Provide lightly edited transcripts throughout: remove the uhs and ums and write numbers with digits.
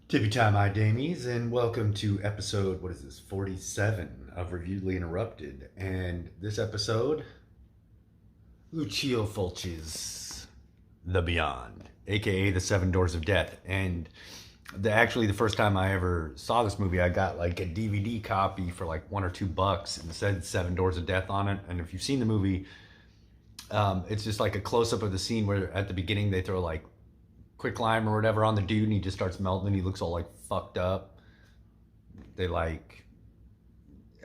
Tippy time, my damies, and welcome to episode, 47 of Reviewedly Interrupted. And this episode, Lucio Fulci's The Beyond, aka The Seven Doors of Death. And actually, the first time I ever saw this movie, I got like a DVD copy for like $1 or $2 and it said Seven Doors of Death on it. And if you've seen the movie, it's just like a close-up of the scene where at the beginning they throw like quicklime or whatever on the dude and he just starts melting and he looks all like fucked up. They like,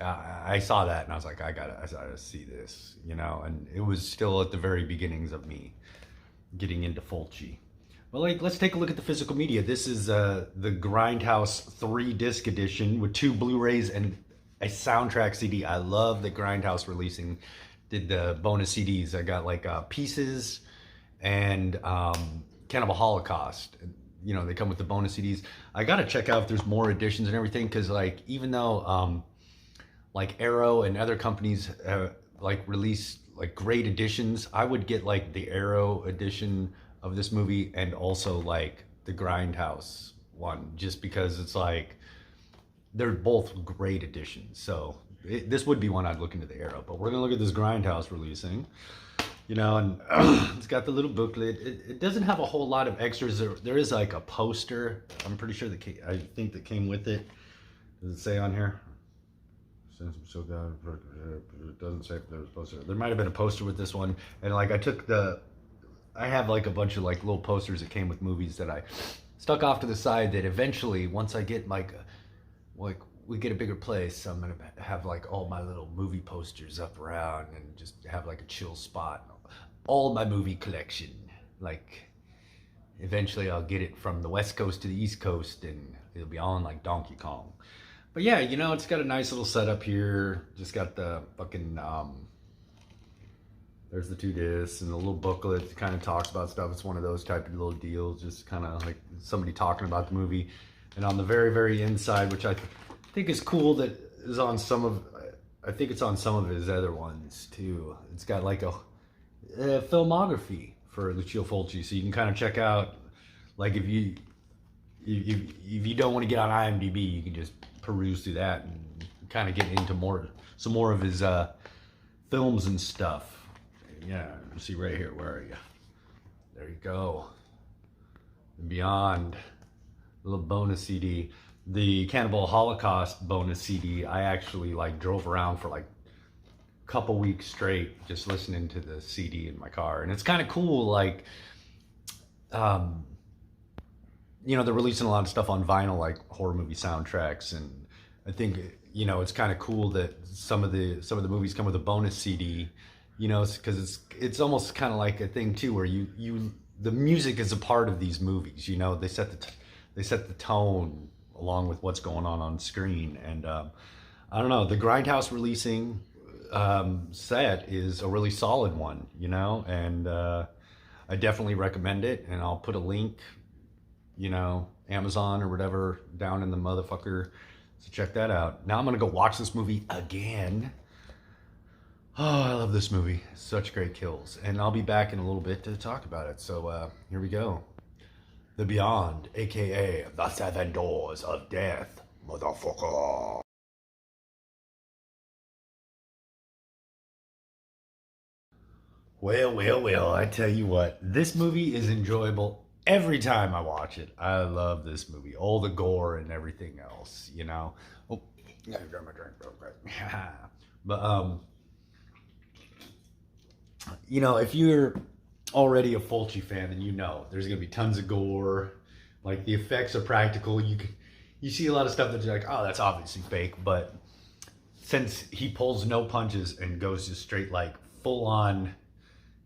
I saw that and I was like, I gotta see this, you know. And it was still at the very beginnings of me getting into Fulci. Well, like, let's take a look at the physical media. This is the Grindhouse 3-disc edition with 2 Blu-rays and a soundtrack CD. I love that Grindhouse did the bonus CDs. I got like Pieces and Cannibal Holocaust. You know, they come with the bonus CDs. I gotta check out if there's more editions and everything, because like, even though like Arrow and other companies like release like great editions, I would get like the Arrow edition of this movie and also like the Grindhouse one, just because it's like they're both great editions. So this would be one I'd look into the Arrow, but we're gonna look at this Grindhouse releasing. You know, and it's got the little booklet. It doesn't have a whole lot of extras. There is like a poster. I'm pretty sure I think that came with it. Does it say on here? Since I'm so good, it doesn't say if there's a poster. There might have been a poster with this one, and like I have like a bunch of like little posters that came with movies that I stuck off to the side. That eventually, once I get like we get a bigger place, I'm gonna have like all my little movie posters up around and just have like a chill spot. All my movie collection. Like, eventually I'll get it from the West Coast to the East Coast and it'll be on like Donkey Kong. But yeah, you know, it's got a nice little setup here. Just got the fucking, there's the 2 discs and the little booklet that kind of talks about stuff. It's one of those type of little deals, just kind of like somebody talking about the movie. And on the very, very inside, which I think is cool, that is on I think it's on some of his other ones too. It's got like a filmography for Lucio Fulci, so you can kind of check out, like, if you don't want to get on IMDb, you can just peruse through that and kind of get into some more of his films and stuff. Yeah, you see right here. Where are you? There you go. Beyond, a little bonus CD. The Cannibal Holocaust bonus CD, I actually like drove around for like a couple weeks straight just listening to the CD in my car. And it's kind of cool, like, you know, they're releasing a lot of stuff on vinyl, like horror movie soundtracks. And I think, you know, it's kind of cool that some of the movies come with a bonus CD, you know, because it's almost kind of like a thing too, where the music is a part of these movies. You know, they set the tone along with what's going on screen. And I don't know, the Grindhouse releasing set is a really solid one, you know, and I definitely recommend it. And I'll put a link, you know, Amazon or whatever, down in the motherfucker, so check that out. Now I'm gonna go watch this movie again. Oh, I love this movie. Such great kills. And I'll be back in a little bit to talk about it. So here we go. The Beyond, aka The 7 Doors of Death, motherfucker. Well, I tell you what, this movie is enjoyable every time I watch it. I love this movie. All the gore and everything else, you know. Oh, yeah, I got my drink real quick. But, you know, if you're already a Fulci fan, then you know there's gonna be tons of gore. Like, the effects are practical. You see a lot of stuff that you're like, oh, that's obviously fake. But since he pulls no punches and goes just straight like full on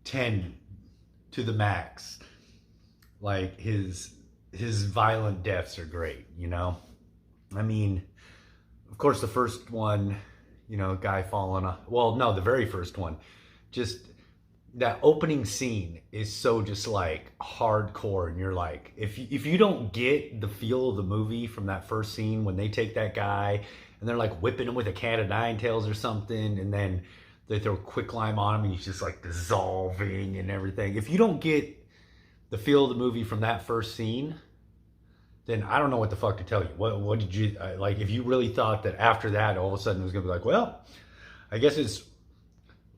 10 to the max, like his violent deaths are great. You know, I mean, of course the first one, you know, guy falling off. Well, no, the very first one, just that opening scene is so just like hardcore, and you're like, if you don't get the feel of the movie from that first scene when they take that guy and they're like whipping him with a can of nine tails or something, and then they throw quicklime on him and he's just like dissolving and everything. If you don't get the feel of the movie from that first scene, then I don't know what the fuck to tell you. What did you like? If you really thought that after that, all of a sudden it was gonna be like, well, I guess it's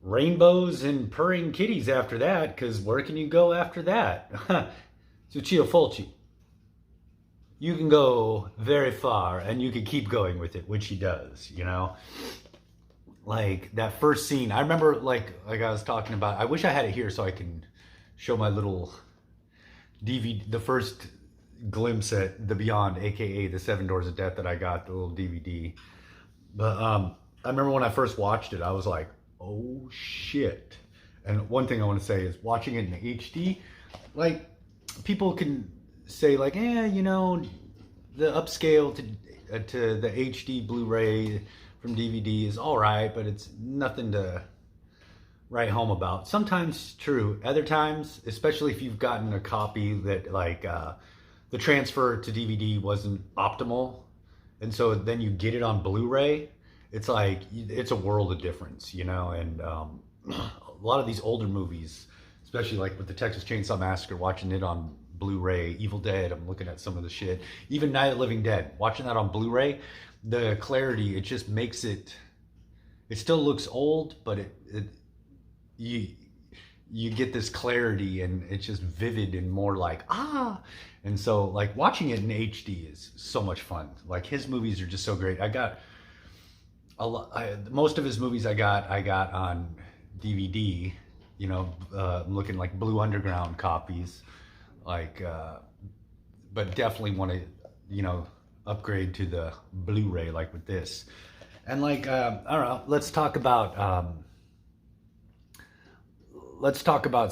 rainbows and purring kitties after that, because where can you go after that? Lucio Fulci. You can go very far, and you can keep going with it, which he does, you know? Like, that first scene, I remember, like I was talking about, I wish I had it here so I can show my little DVD, the first glimpse at The Beyond, aka The Seven Doors of Death that I got, the little DVD. But I remember when I first watched it, I was like, oh shit. And one thing I want to say is watching it in HD, like, people can say like, you know, the upscale to the HD Blu-ray from DVD is all right, but it's nothing to write home about. Sometimes true. Other times, especially if you've gotten a copy that like the transfer to DVD wasn't optimal, and so then you get it on Blu-ray, it's like, it's a world of difference, you know? And a lot of these older movies, especially like with the Texas Chainsaw Massacre, watching it on Blu-ray, Evil Dead, I'm looking at some of the shit, even Night of the Living Dead, watching that on Blu-ray, the clarity, it just makes it still looks old, but you get this clarity, and it's just vivid and more like, and so like watching it in HD is so much fun. Like, his movies are just so great. I got most of his movies I got on DVD, you know, I'm looking like Blue Underground copies, like, but definitely want to, you know, upgrade to the Blu-ray like with this. And like, I don't know, let's talk about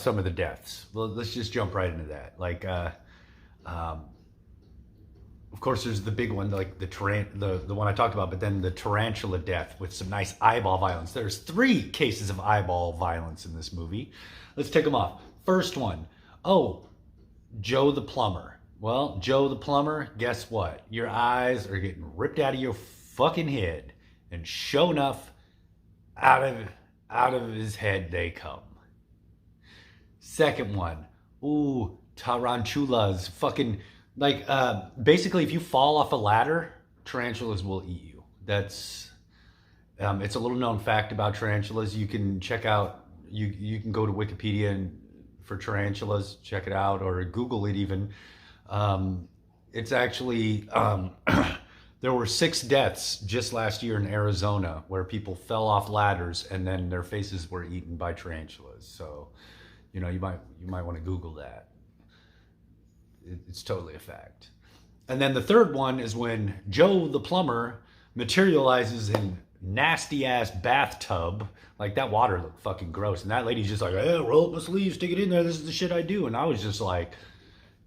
some of the deaths. Well, let's just jump right into that. Like, of course, there's the big one, like the one I talked about, but then the tarantula death with some nice eyeball violence. There's 3 cases of eyeball violence in this movie. Let's take them off. First one, Joe the plumber. Well, Joe the plumber, guess what? Your eyes are getting ripped out of your fucking head, and sure enough, out of his head they come. Second one, tarantulas, fucking, like, basically if you fall off a ladder, tarantulas will eat you. That's, it's a little known fact about tarantulas. You can check out, you can go to Wikipedia and for tarantulas, check it out, or Google it even. It's actually, there were 6 deaths just last year in Arizona where people fell off ladders and then their faces were eaten by tarantulas. So, you know, you might want to Google that. It's totally a fact. And then the third one is when Joe the plumber materializes in nasty ass bathtub. Like, that water looked fucking gross. And that lady's just like, hey, roll up my sleeves, stick it in there. This is the shit I do. And I was just like,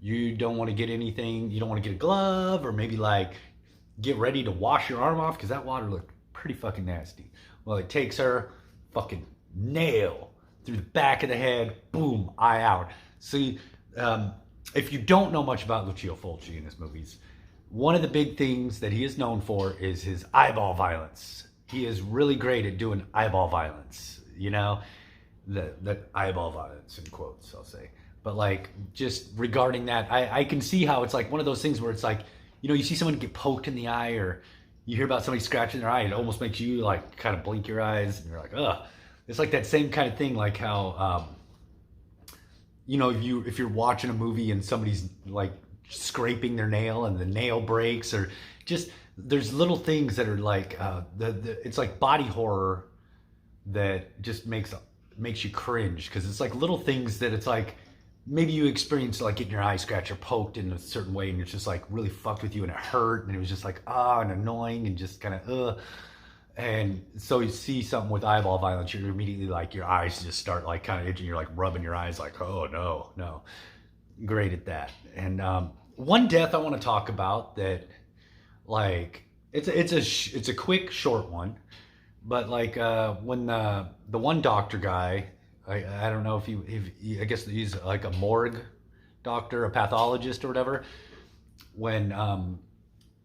you don't want to get anything. You don't want to get a glove, or maybe like get ready to wash your arm off, because that water looked pretty fucking nasty. Well, it takes her, fucking nail through the back of the head, boom, eye out. See, if you don't know much about Lucio Fulci in his movies, one of the big things that he is known for is his eyeball violence. He is really great at doing eyeball violence, you know? The eyeball violence, in quotes, I'll say. But like, just regarding that, I can see how it's like one of those things where it's like, you know, you see someone get poked in the eye, or you hear about somebody scratching their eye, and it almost makes you like kind of blink your eyes, and you're like, ugh. It's like that same kind of thing, like how, you know, if you're watching a movie and somebody's like scraping their nail and the nail breaks, or just, there's little things that are like, it's like body horror that just makes you cringe, because it's like little things that it's like, maybe you experienced like getting your eye scratched or poked in a certain way, and it's just like really fucked with you, and it hurt, and it was just like, and annoying, and just kind of, And so you see something with eyeball violence, you're immediately like, your eyes just start like kind of itching, you're like rubbing your eyes like, oh no. Great at that. And one death I want to talk about that, like, it's a quick, short one, but like when the one doctor guy, I don't know if he I guess he's like a morgue doctor, a pathologist or whatever, when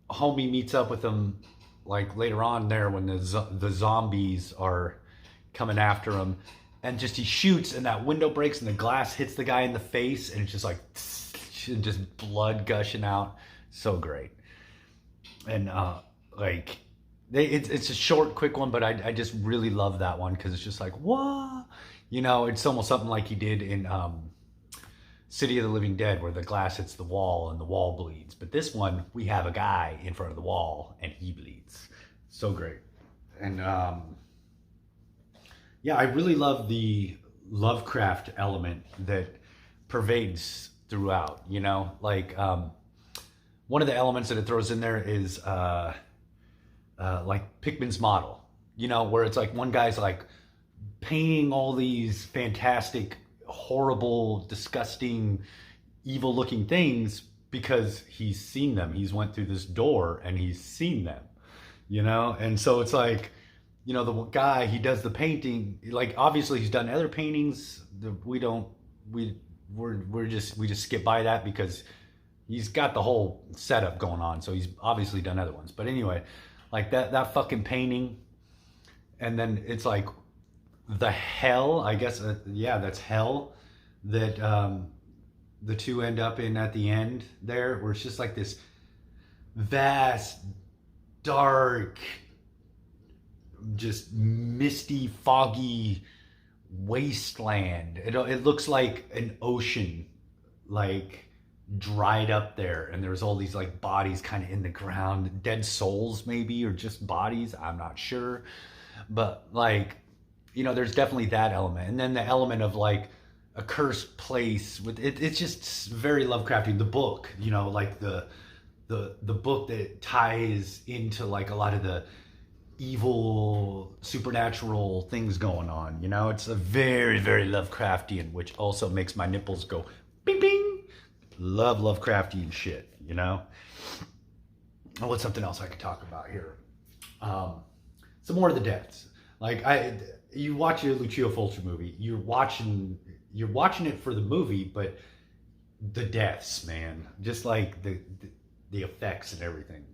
homie meets up with him like later on there when the zombies are coming after him, and just he shoots and that window breaks and the glass hits the guy in the face, and it's just like just blood gushing out. So great. And like it's a short, quick one, but I just really love that one because it's just like, what? You know, it's almost something like he did in City of the Living Dead, where the glass hits the wall and the wall bleeds. But this one, we have a guy in front of the wall and he bleeds. So great. And yeah, I really love the Lovecraft element that pervades throughout, you know? Like, one of the elements that it throws in there is like Pickman's model, you know, where it's like one guy's like painting all these fantastic, horrible, disgusting, evil looking things because he's seen them. He's went through this door and he's seen them, you know? And so it's like, you know, the guy, he does the painting, like obviously he's done other paintings. We just skip by that because he's got the whole setup going on. So he's obviously done other ones. But anyway, like that fucking painting. And then it's like the hell, I guess, yeah, that's hell that the two end up in at the end there, where it's just like this vast, dark, just misty, foggy wasteland. It looks like an ocean, like dried up there, and there's all these like bodies kind of in the ground, dead souls maybe, or just bodies, I'm not sure. But like, you know, there's definitely that element, and then the element of like a cursed place with it. It's just very Lovecraftian. The book, you know, like the book that ties into like a lot of the evil supernatural things going on, you know. It's a very, very Lovecraftian, which also makes my nipples go bing bing. Love Lovecraftian shit, you know. And what's something else I could talk about here? Some more of the deaths. Like you watch a Lucio Fulci movie, you're watching it for the movie, but the deaths, man, just like the effects and everything.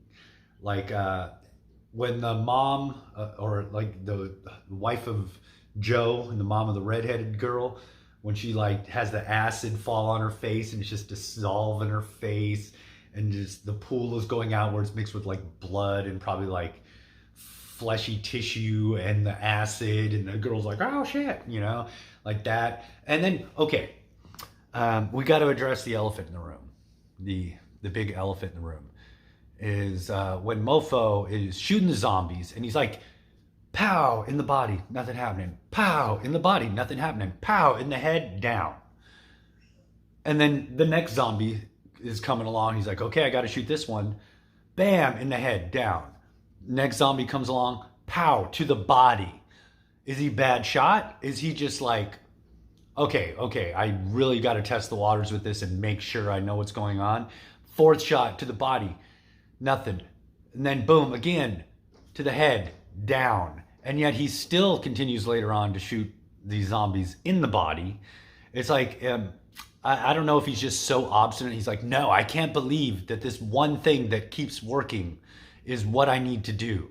Like when the mom or like the wife of Joe and the mom of the redheaded girl, when she like has the acid fall on her face and it's just dissolving her face, and just the pool is going outwards mixed with like blood and probably like fleshy tissue and the acid, and the girl's like, oh shit, you know, like that. And then, okay, we got to address the elephant in the room. The big elephant in the room is when Mofo is shooting the zombies and he's like, pow in the body, nothing happening. Pow in the body, nothing happening. Pow in the head, down. And then the next zombie is coming along. He's like, okay, I got to shoot this one. Bam, in the head, down. Next zombie comes along, pow, to the body. Is he bad shot? Is he just like, okay, I really got to test the waters with this and make sure I know what's going on. Fourth shot to the body, nothing. And then boom, again, to the head, down. And yet he still continues later on to shoot these zombies in the body. It's like, I don't know if he's just so obstinate. He's like, no, I can't believe that this one thing that keeps working is what I need to do.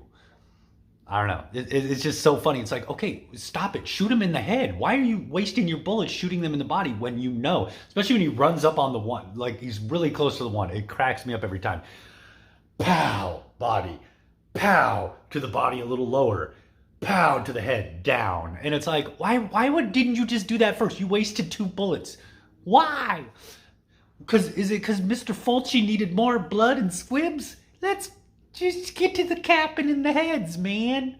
I don't know. It's just so funny. It's like, okay, stop it. Shoot him in the head. Why are you wasting your bullets shooting them in the body when you know? Especially when he runs up on the one. Like, he's really close to the one. It cracks me up every time. Pow, body. Pow, to the body a little lower. Pow, to the head, down. And it's like, didn't you just do that first? You wasted 2 bullets. Why? Is it because Mr. Fulci needed more blood and squibs? Let's just get to the capping in the heads, man.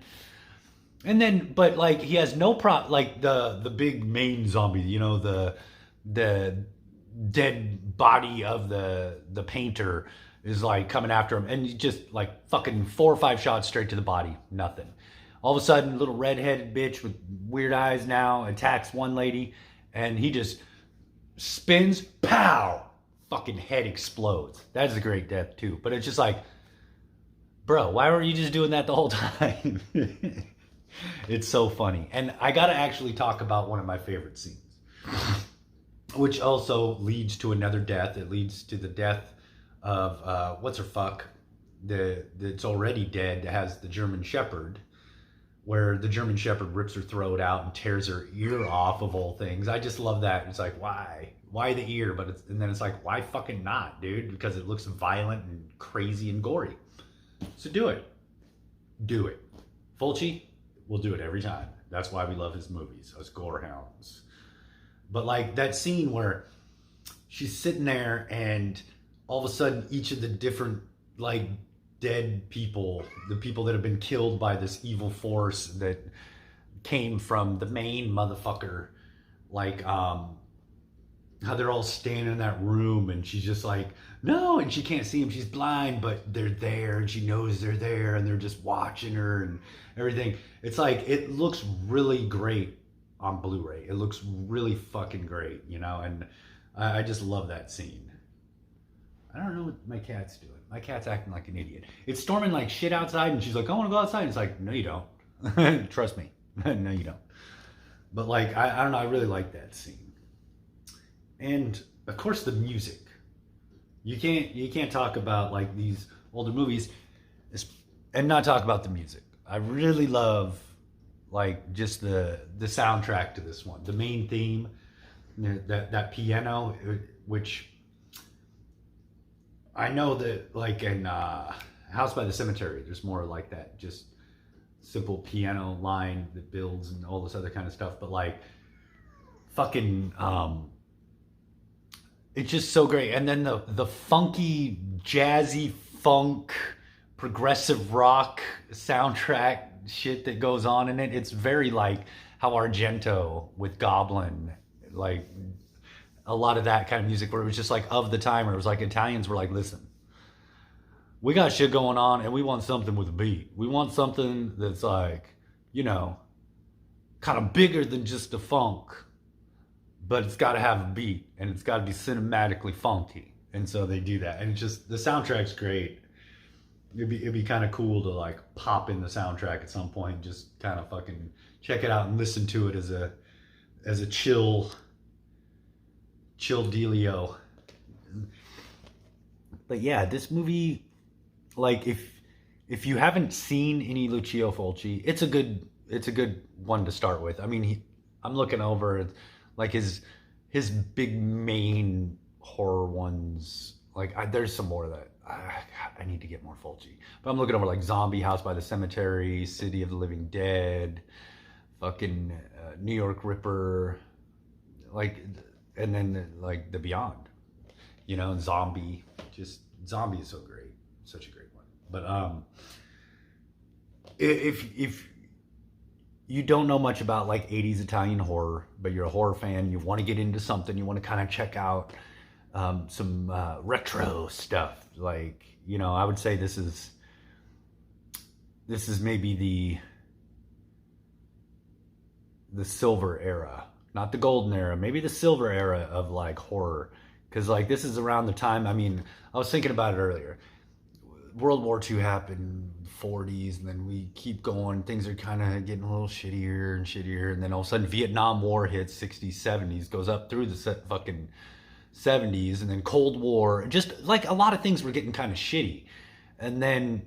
And then, but like, he has no like the big main zombie, you know, the dead body of the painter is like coming after him, and he just like fucking 4 or 5 shots straight to the body, nothing. All of a sudden, little redheaded bitch with weird eyes now attacks one lady, and he just spins, pow, fucking head explodes. That's a great death too. But it's just like, bro, why were you just doing that the whole time? It's so funny. And I gotta actually talk about one of my favorite scenes, which also leads to another death. It leads to the death of what's her fuck, that's already dead, that has the German Shepherd, where the German Shepherd rips her throat out and tears her ear off of all things. I just love that. It's like, why the ear? And then it's like, why fucking not, dude? Because it looks violent and crazy and gory. So do it. Fulci will do it every time. That's why we love his movies, us gore hounds. But like that scene where she's sitting there and all of a sudden each of the different like dead people, the people that have been killed by this evil force that came from the main motherfucker, like how they're all standing in that room and she's just like, no, and she can't see them, she's blind, but they're there and she knows they're there and they're just watching her and everything. It's like, it looks really great on Blu-ray. It looks really fucking great, you know, and I just love that scene. I don't know what my cat's doing. My cat's acting like an idiot. It's storming like shit outside and she's like, I want to go outside. And it's like, no, you don't. Trust me. No, you don't. But like, I don't know. I really like that scene. And of course the music. You can't talk about like these older movies and not talk about the music. I really love like just the soundtrack to this one. The main theme, that piano, which I know that like in House by the Cemetery, there's more like that, just simple piano line that builds and all this other kind of stuff. But like fucking it's just so great. And then the funky, jazzy funk, progressive rock soundtrack shit that goes on in it. It's very like how Argento with Goblin, like a lot of that kind of music where it was just like of the time, where it was like Italians were like, listen, we got shit going on and we want something with a beat. We want something that's like, you know, kind of bigger than just the funk, but it's got to have a beat and it's got to be cinematically funky. And so they do that. And it's just, the soundtrack's great. It'd be kind of cool to like pop in the soundtrack at some point and just kind of fucking check it out and listen to it as a chill dealio. But yeah, this movie, like if you haven't seen any Lucio Fulci, it's a good one to start with. I mean, I'm looking over like his big main horror ones. Like there's some more that I need to get more Fulci. But I'm looking over like Zombie, House by the Cemetery, City of the Living Dead, fucking New York Ripper, like, and then like The Beyond, you know, Zombie. Just Zombie is so great, such a great one. But if you don't know much about like 80s Italian horror, but you're a horror fan, you want to get into something, you want to kind of check out some retro stuff, like, you know, I would say this is maybe the silver era, not the golden era, maybe the silver era of like horror. Because like this is around the time, I mean, I was thinking about it earlier. World War II happened, 40s, and then we keep going. Things are kind of getting a little shittier and shittier. And then all of a sudden Vietnam War hits, 60s, 70s, goes up through the fucking 70s, and then Cold War. Just like a lot of things were getting kind of shitty. And then,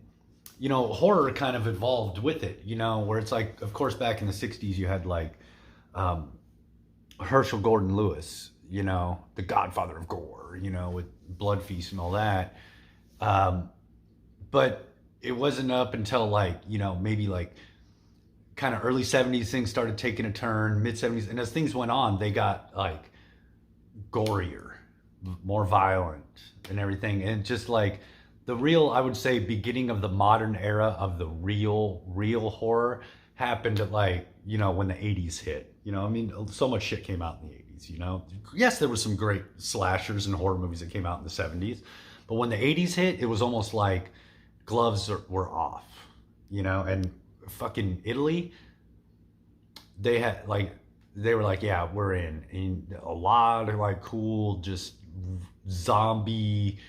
you know, horror kind of evolved with it, you know, where it's like, of course, back in the 60s, you had like Herschel Gordon Lewis, you know, the godfather of gore, you know, with Blood Feast and all that. But it wasn't up until like, you know, maybe like kind of early 70s, things started taking a turn, mid 70s. And as things went on, they got like gorier, more violent and everything. And just like the real, I would say, beginning of the modern era of the real horror happened at like, you know, when the 80s hit. You know, I mean, so much shit came out in the 80s, you know. Yes, there were some great slashers and horror movies that came out in the 70s. But when the 80s hit, it was almost like gloves were off, you know. And fucking Italy, they were like, yeah, we're in. And a lot of like cool just zombie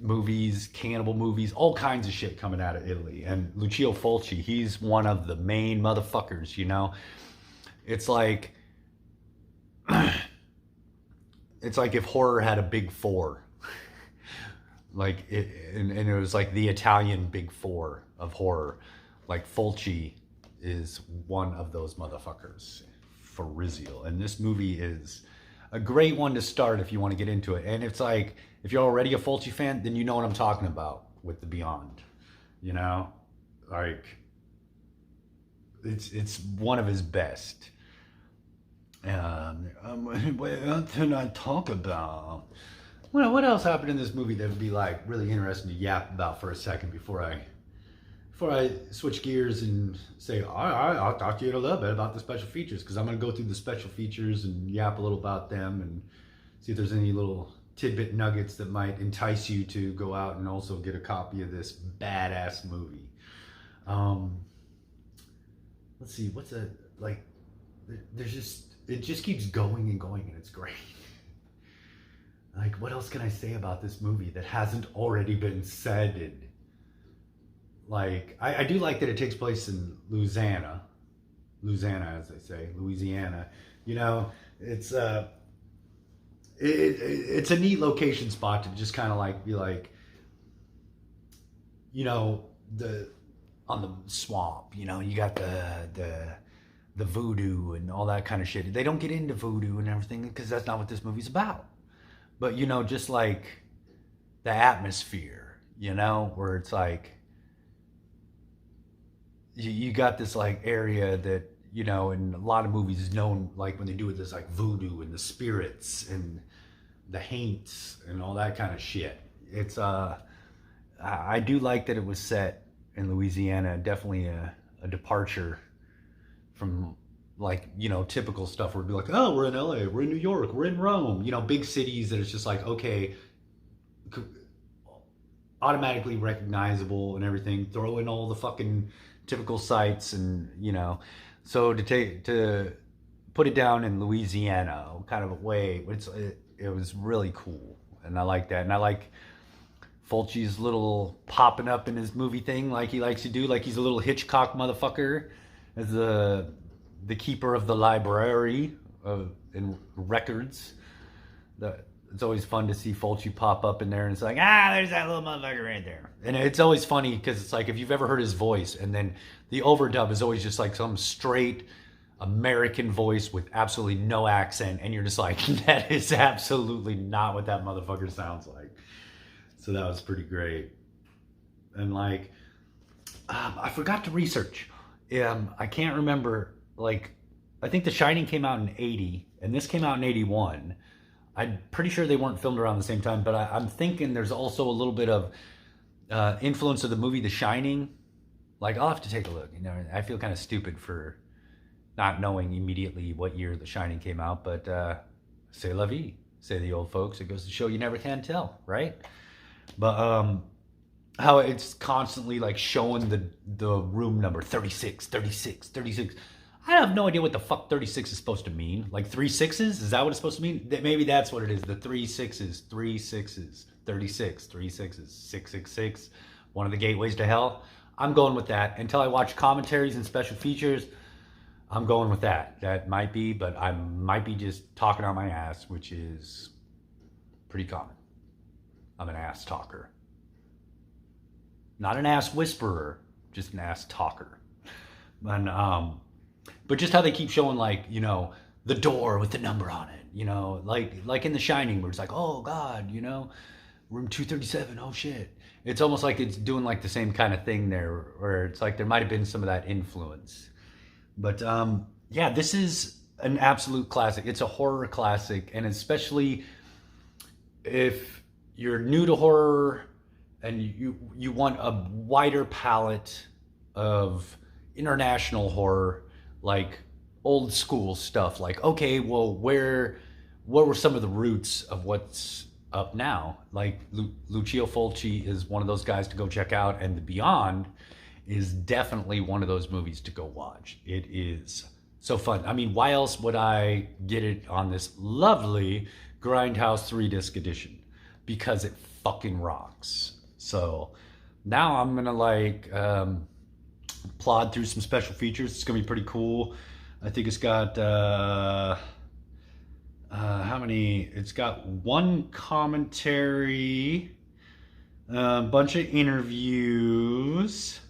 movies, cannibal movies, all kinds of shit coming out of Italy. And Lucio Fulci, he's one of the main motherfuckers, you know. It's like if horror had a big four. Like it, and it was like the Italian big four of horror, like Fulci, is one of those motherfuckers for Rizio. And this movie is a great one to start if you want to get into it. And it's like, if you're already a Fulci fan, then you know what I'm talking about with The Beyond. You know? Like, it's one of his best. What else can I talk about? Well, what else happened in this movie that would be like really interesting to yap about for a second before I switch gears and say, all right, I'll talk to you in a little bit about the special features, because I'm going to go through the special features and yap a little about them and see if there's any little tidbit nuggets that might entice you to go out and also get a copy of this badass movie. Let's see, what's a, like, there's just, it just keeps going and going, and it's great. Like, what else can I say about this movie that hasn't already been said? Like, I do like that it takes place in Louisiana, as they say, Louisiana. You know, it's it's a neat location spot to just kind of like be like, you know, on the swamp. You know, you got the voodoo and all that kind of shit. They don't get into voodoo and everything because that's not what this movie's about. But, you know, just like the atmosphere, you know, where it's like, you got this like area that, you know, in a lot of movies is known, like when they do it, this like voodoo and the spirits and the haints and all that kind of shit. It's, I do like that it was set in Louisiana. Definitely a departure from, like, you know, typical stuff where it'd be like, oh, we're in LA, we're in New York, we're in Rome, you know, big cities that it's just like, okay, automatically recognizable and everything, throw in all the fucking typical sites and, you know, so to put it down in Louisiana kind of a way, it was really cool, and I like that. And I like Fulci's little popping up in his movie thing like he likes to do, like he's a little Hitchcock motherfucker as the keeper of the library in records. It's always fun to see Fulci pop up in there, and it's like, there's that little motherfucker right there. And it's always funny because it's like, if you've ever heard his voice, and then the overdub is always just like some straight American voice with absolutely no accent, and you're just like, that is absolutely not what that motherfucker sounds like. So that was pretty great. And like, I forgot to research. I can't remember, like, I think The Shining came out in 80, and this came out in 81. I'm pretty sure they weren't filmed around the same time, but I'm thinking there's also a little bit of influence of the movie The Shining. Like, I'll have to take a look. You know, I feel kind of stupid for not knowing immediately what year The Shining came out, but c'est la vie, say the old folks. It goes to show you never can tell, right? But how it's constantly like showing the room number 36, 36, 36. I have no idea what the fuck 36 is supposed to mean. Like 3 sixes? Is that what it's supposed to mean? Maybe that's what it is. The 3 sixes, 3 sixes, 36, 3 sixes, 666. One of the gateways to hell. I'm going with that. Until I watch commentaries and special features, I'm going with that. That might be, but I might be just talking on my ass, which is pretty common. I'm an ass talker. Not an ass whisperer, just an ass talker. And, but just how they keep showing, like, you know, the door with the number on it, you know, like in The Shining, where it's like, oh God, you know, room 237, oh shit. It's almost like it's doing like the same kind of thing there, where it's like there might have been some of that influence. But yeah, this is an absolute classic. It's a horror classic, and especially if you're new to horror and you want a wider palette of international horror, like old school stuff, like, okay, well, what were some of the roots of what's up now? Like Lucio Fulci is one of those guys to go check out, and The Beyond is definitely one of those movies to go watch. It is so fun. I mean, why else would I get it on this lovely Grindhouse 3-disc edition? Because it fucking rocks. So now I'm gonna like plod through some special features. It's gonna be pretty cool. I think it's got how many? It's got one commentary, a bunch of interviews,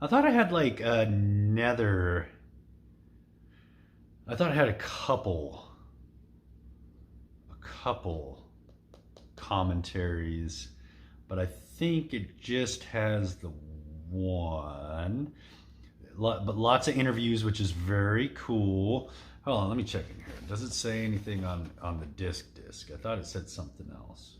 I thought I had like another. I thought I had a couple commentaries, but I think it just has the one. But lots of interviews, which is very cool. Hold on, let me check in here. Does it say anything on the disc? I thought it said something else.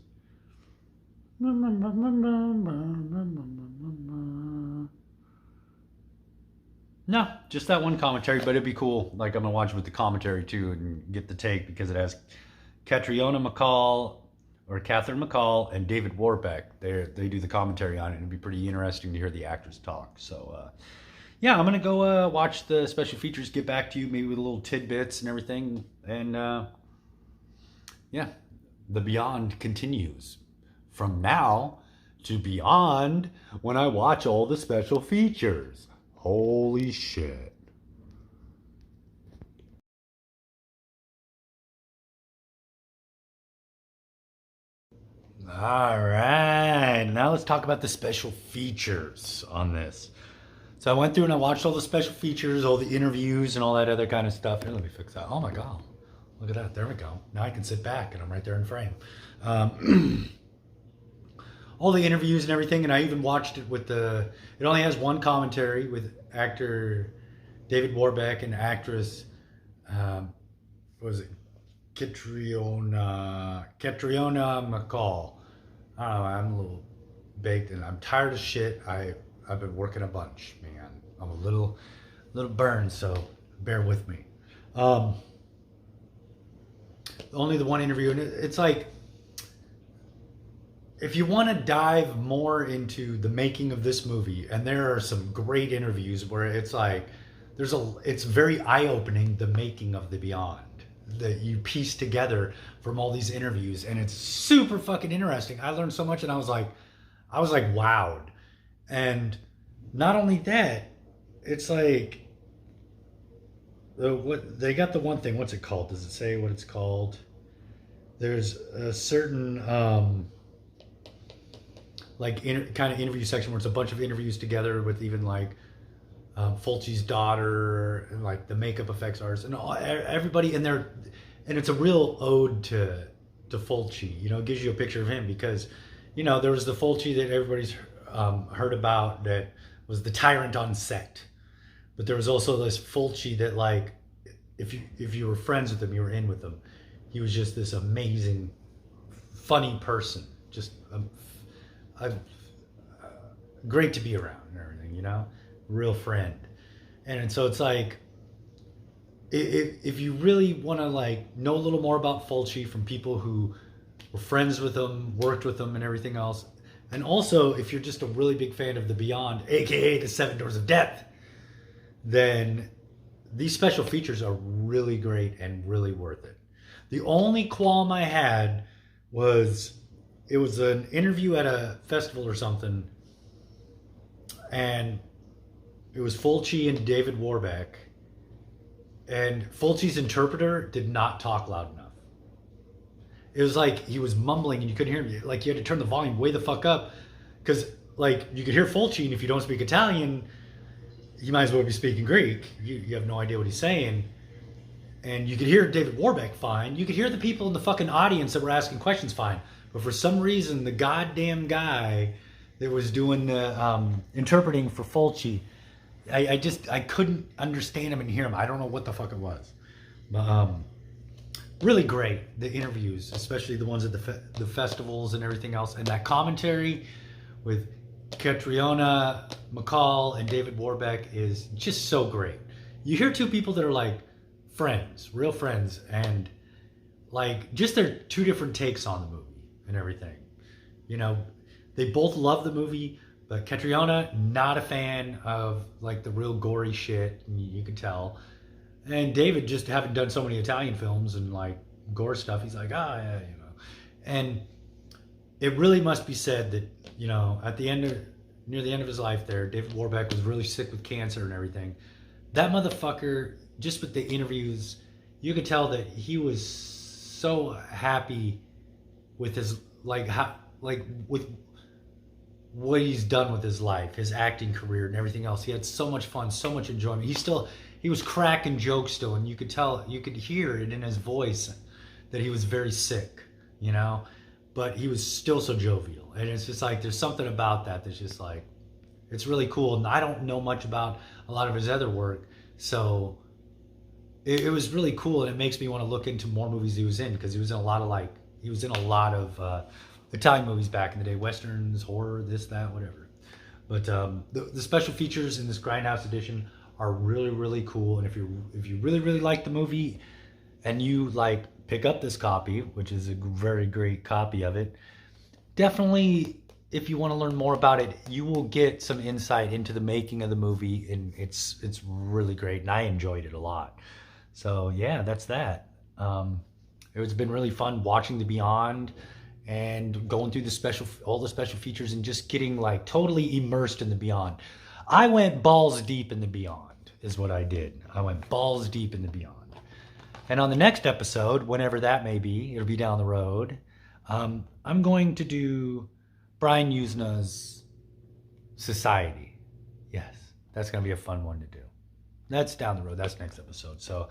No, just that one commentary, but it'd be cool. Like, I'm gonna watch it with the commentary too and get the take, because it has Catherine McCall and David Warbeck. They do the commentary on it, and it'd be pretty interesting to hear the actors talk. So yeah, I'm gonna go watch the special features, get back to you maybe with little tidbits and everything, and yeah, the Beyond continues from now to beyond when I watch all the special features. Holy shit. All right, now let's talk about the special features on this. So I went through and I watched all the special features, all the interviews and all that other kind of stuff. Here, let me fix that. Oh my God, look at that. There we go. Now I can sit back and I'm right there in frame. All the interviews and everything, and I even watched it with it only has one commentary with actor David Warbeck and actress, what was it, Catriona McCall. I don't know, I'm a little baked and I'm tired of shit. I've been working a bunch, man. I'm a little burned, so bear with me. Only the one interview, and it's like, if you want to dive more into the making of this movie, and there are some great interviews where it's like, it's very eye-opening, the making of the Beyond that you piece together from all these interviews, and it's super fucking interesting. I learned so much, and I was like wowed. And not only that, it's like, what they got the one thing. What's it called? Does it say what it's called? There's a certain kind of interview section where it's a bunch of interviews together with even like Fulci's daughter and like the makeup effects artists and everybody in there, and it's a real ode to Fulci. You know, it gives you a picture of him, because there was the Fulci that everybody's heard about that was the tyrant on set, but there was also this Fulci that, like, if you were friends with him, you were in with him. He was just this amazing, funny person, just great to be around and everything, real friend. And so it's like, if you really want to like know a little more about Fulci from people who were friends with him, worked with him and everything else, and also if you're just a really big fan of the Beyond, aka the Seven Doors of Death, then these special features are really great and really worth it. The only qualm I had was, it was an interview at a festival or something, and it was Fulci and David Warbeck, and Fulci's interpreter did not talk loud enough. It was like he was mumbling and you couldn't hear him. Like, you had to turn the volume way the fuck up, because like you could hear Fulci, and if you don't speak Italian, you might as well be speaking Greek. You have no idea what he's saying. And you could hear David Warbeck fine. You could hear the people in the fucking audience that were asking questions fine. But for some reason, the goddamn guy that was doing the interpreting for Fulci, I couldn't understand him and hear him. I don't know what the fuck it was. But really great, the interviews, especially the ones at the festivals and everything else. And that commentary with Catriona McCall and David Warbeck is just so great. You hear two people that are like friends, real friends, and like just their two different takes on the movie and everything. They both love the movie, but Catriona, not a fan of like the real gory shit, and you can tell. And David, just having done so many Italian films and like gore stuff, he's like, yeah. And it really must be said that, at the end near the end of his life there, David Warbeck was really sick with cancer and everything. That motherfucker, just with the interviews, you could tell that he was so happy with his, with what he's done with his life, his acting career and everything else. He had so much fun, so much enjoyment. He was cracking jokes still, and you could hear it in his voice that he was very sick, you know, but he was still so jovial. And it's just like, there's something about that that's just like, it's really cool. And I don't know much about a lot of his other work, so it was really cool, and it makes me want to look into more movies he was in, because he was in a lot of Italian movies back in the day, westerns, horror, this, that, whatever. But the special features in this Grindhouse edition are really, really cool. And if you really, really like the movie, and you like pick up this copy, which is a very great copy of it, definitely, if you want to learn more about it, you will get some insight into the making of the movie, and it's really great, and I enjoyed it a lot. So yeah, that's that. It's been really fun watching The Beyond and going through all the special features, and just getting like totally immersed in The Beyond. I went balls deep in The Beyond, is what I did. I went balls deep in The Beyond. And on the next episode, whenever that may be, it'll be down the road, I'm going to do Brian Usena's Society. Yes, that's going to be a fun one to do. That's down the road. That's next episode. So,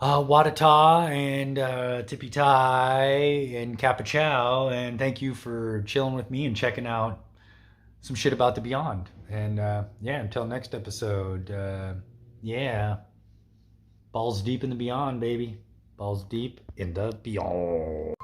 Wadata and Tippy Tai and Kappa Chow, and thank you for chilling with me and checking out some shit about The Beyond. And yeah, until next episode, yeah, balls deep in The Beyond, baby. Balls deep in The Beyond.